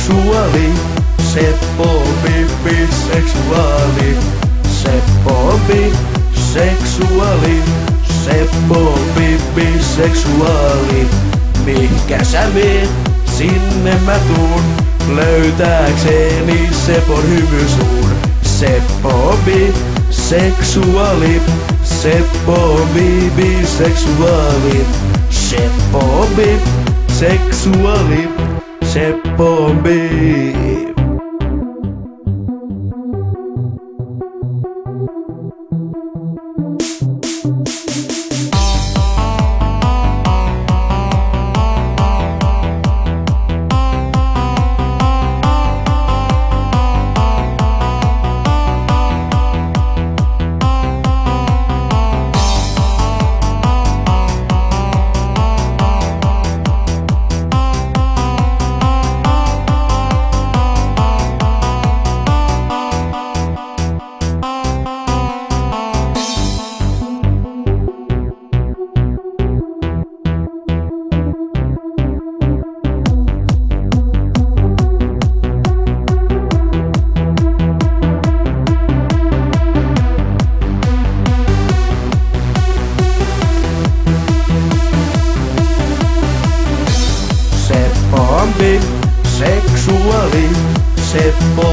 seksuaali. Seppo biseksuaali. Seppo biseksuaali. Seppo biseksuaali. Mihkä sä meet, sinne mä tuun, löytääkseni Sepon hymysuun. Seppo biseksuaali. Seppo biseksuaali. Seppo biseksuaali. Seppo bi. Biseksuaali. Seppo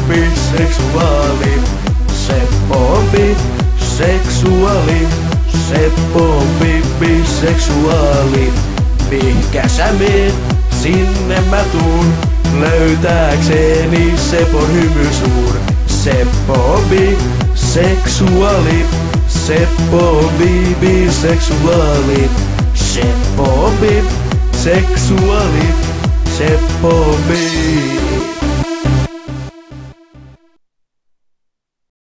biseksuaali. Seppo biseksuaali. Seppo biseksuaali. Mihkä sä meet, sinne mä tuun, löytääkseni Sepon hymysuun. Seppo biseksuaali. Seppo biseksuaali. Seppo biseksuaali. Seppo bi.